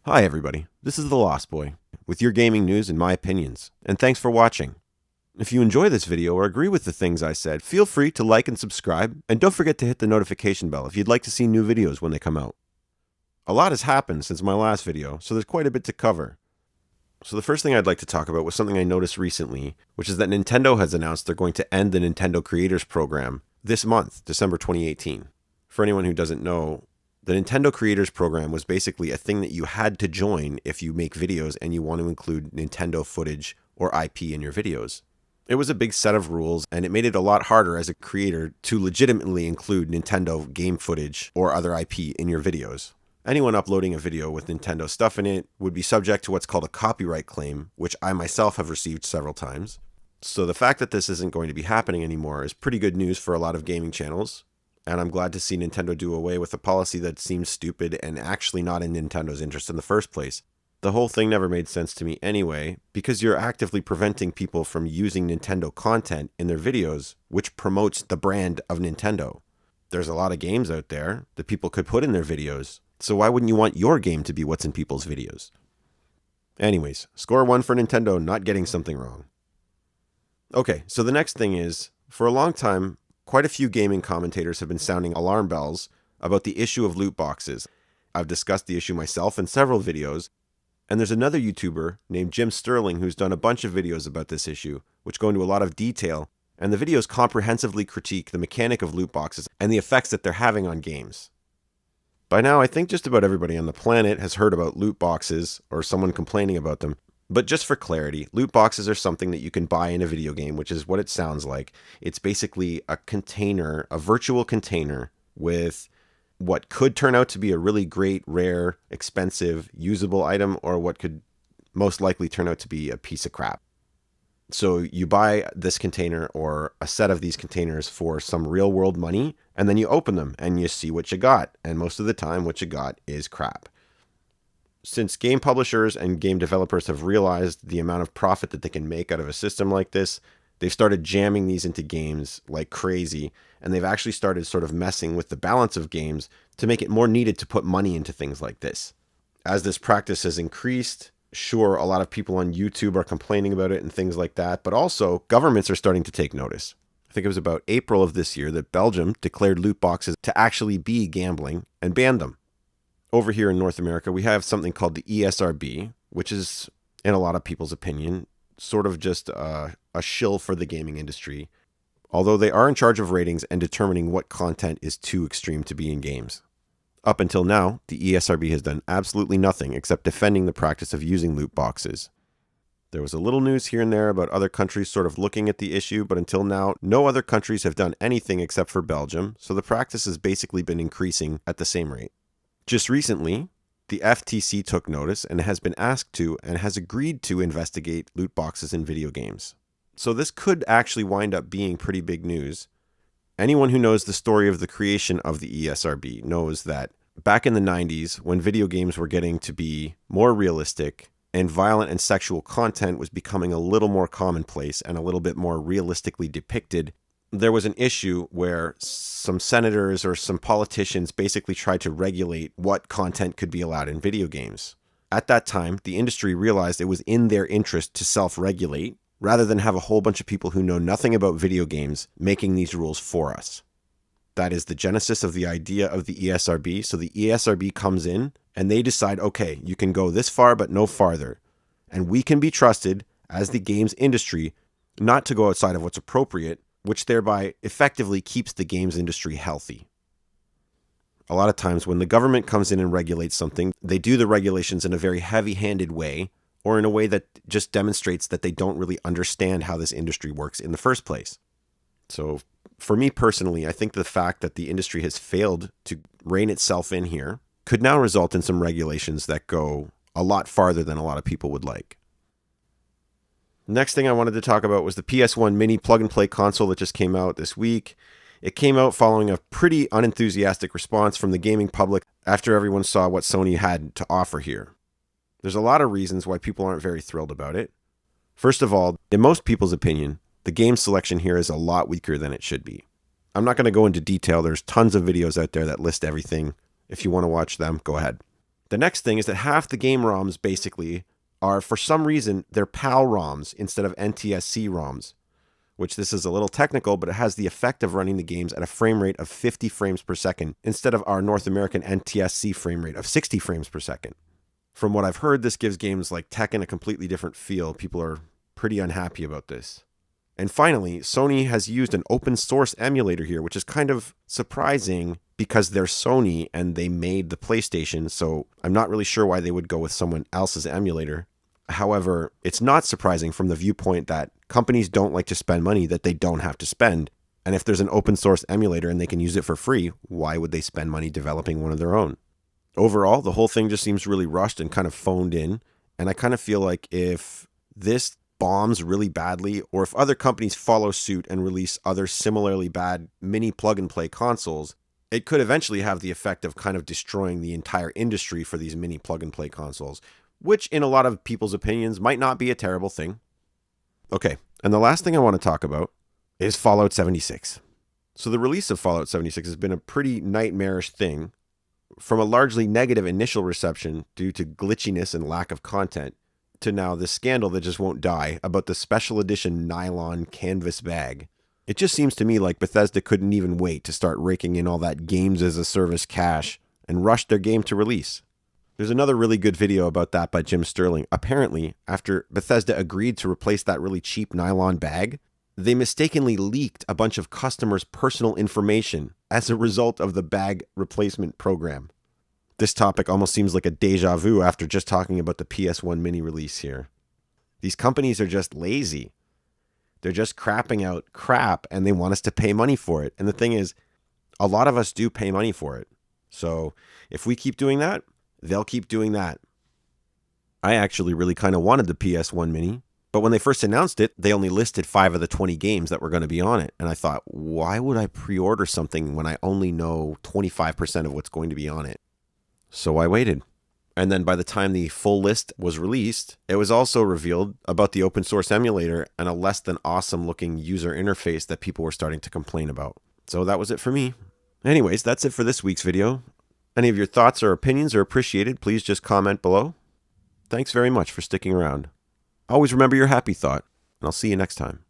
Hi everybody, this is The Lost Boy, with your gaming news and my opinions, and thanks for watching. If you enjoy this video or agree with the things I said, feel free to like and subscribe, and don't forget to hit the notification bell if you'd like to see new videos when they come out. A lot has happened since my last video, so there's quite a bit to cover. So the first thing I'd like to talk about was something I noticed recently, which is that Nintendo has announced they're going to end the Nintendo Creators Program this month, December 2018. For anyone who doesn't know, the Nintendo Creators Program was basically a thing that you had to join if you make videos and you want to include Nintendo footage or IP in your videos. It was a big set of rules, and it made it a lot harder as a creator to legitimately include Nintendo game footage or other IP in your videos. Anyone uploading a video with Nintendo stuff in it would be subject to what's called a copyright claim, which I myself have received several times. So the fact that this isn't going to be happening anymore is pretty good news for a lot of gaming channels. And I'm glad to see Nintendo do away with a policy that seems stupid and actually not in Nintendo's interest in the first place. The whole thing never made sense to me anyway, because you're actively preventing people from using Nintendo content in their videos, which promotes the brand of Nintendo. There's a lot of games out there that people could put in their videos, so why wouldn't you want your game to be what's in people's videos? Anyways, score 1 for Nintendo not getting something wrong. Okay, so the next thing is, for a long time, quite a few gaming commentators have been sounding alarm bells about the issue of loot boxes. I've discussed the issue myself in several videos, and there's another YouTuber named Jim Sterling who's done a bunch of videos about this issue, which go into a lot of detail, and the videos comprehensively critique the mechanic of loot boxes and the effects that they're having on games. By now, I think just about everybody on the planet has heard about loot boxes or someone complaining about them. But just for clarity, loot boxes are something that you can buy in a video game, which is what it sounds like. It's basically a container, a virtual container with what could turn out to be a really great, rare, expensive, usable item, or what could most likely turn out to be a piece of crap. So you buy this container or a set of these containers for some real world money, and then you open them and you see what you got. And most of the time, what you got is crap. Since game publishers and game developers have realized the amount of profit that they can make out of a system like this, they've started jamming these into games like crazy, and they've actually started sort of messing with the balance of games to make it more needed to put money into things like this. As this practice has increased, sure, a lot of people on YouTube are complaining about it and things like that, but also governments are starting to take notice. I think it was about April of this year that Belgium declared loot boxes to actually be gambling and banned them. Over here in North America, we have something called the ESRB, which is, in a lot of people's opinion, sort of just a shill for the gaming industry, although they are in charge of ratings and determining what content is too extreme to be in games. Up until now, the ESRB has done absolutely nothing except defending the practice of using loot boxes. There was a little news here and there about other countries sort of looking at the issue, but until now, no other countries have done anything except for Belgium, so the practice has basically been increasing at the same rate. Just recently, the FTC took notice and has been asked to and has agreed to investigate loot boxes in video games. So this could actually wind up being pretty big news. Anyone who knows the story of the creation of the ESRB knows that back in the 90s, when video games were getting to be more realistic and violent and sexual content was becoming a little more commonplace and a little bit more realistically depicted, there was an issue where some senators or some politicians basically tried to regulate what content could be allowed in video games. At that time, the industry realized it was in their interest to self-regulate rather than have a whole bunch of people who know nothing about video games making these rules for us. That is the genesis of the idea of the ESRB. So the ESRB comes in and they decide, okay, you can go this far but no farther. And we can be trusted as the games industry not to go outside of what's appropriate, which thereby effectively keeps the games industry healthy. A lot of times when the government comes in and regulates something, they do the regulations in a very heavy-handed way, or in a way that just demonstrates that they don't really understand how this industry works in the first place. So for me personally, I think the fact that the industry has failed to rein itself in here could now result in some regulations that go a lot farther than a lot of people would like. Next thing I wanted to talk about was the PS1 Mini plug-and-play console that just came out this week. It came out following a pretty unenthusiastic response from the gaming public after everyone saw what Sony had to offer here. There's a lot of reasons why people aren't very thrilled about it. First of all, in most people's opinion, the game selection here is a lot weaker than it should be. I'm not going to go into detail. There's tons of videos out there that list everything. If you want to watch them, go ahead. The next thing is that half the game ROMs basically are, for some reason, they're PAL ROMs instead of NTSC ROMs, which this is a little technical, but it has the effect of running the games at a frame rate of 50 frames per second instead of our North American NTSC frame rate of 60 frames per second. From what I've heard, this gives games like Tekken a completely different feel. People are pretty unhappy about this. And finally, Sony has used an open source emulator here, which is kind of surprising because they're Sony and they made the PlayStation, so I'm not really sure why they would go with someone else's emulator. However, it's not surprising from the viewpoint that companies don't like to spend money that they don't have to spend. And if there's an open source emulator and they can use it for free, why would they spend money developing one of their own? Overall, the whole thing just seems really rushed and kind of phoned in. And I kind of feel like if this bombs really badly, or if other companies follow suit and release other similarly bad mini plug-and-play consoles, it could eventually have the effect of kind of destroying the entire industry for these mini plug-and-play consoles, which in a lot of people's opinions might not be a terrible thing. Okay, and the last thing I want to talk about is Fallout 76. So the release of Fallout 76 has been a pretty nightmarish thing. From a largely negative initial reception due to glitchiness and lack of content, to now this scandal that just won't die about the special edition nylon canvas bag. It just seems to me like Bethesda couldn't even wait to start raking in all that games as a service cash and rushed their game to release. There's another really good video about that by Jim Sterling. Apparently, after Bethesda agreed to replace that really cheap nylon bag, they mistakenly leaked a bunch of customers' personal information as a result of the bag replacement program. This topic almost seems like a deja vu after just talking about the PS1 Mini release here. These companies are just lazy. They're just crapping out crap and they want us to pay money for it. And the thing is, a lot of us do pay money for it. So if we keep doing that, they'll keep doing that. I actually really kind of wanted the PS1 Mini, but when they first announced it, they only listed 5 of the 20 games that were going to be on it. And I thought, why would I pre-order something when I only know 25% of what's going to be on it? So I waited. And then by the time the full list was released, it was also revealed about the open source emulator and a less than awesome looking user interface that people were starting to complain about. So that was it for me. Anyways, that's it for this week's video. Any of your thoughts or opinions are appreciated. Please just comment below. Thanks very much for sticking around. Always remember your happy thought, and I'll see you next time.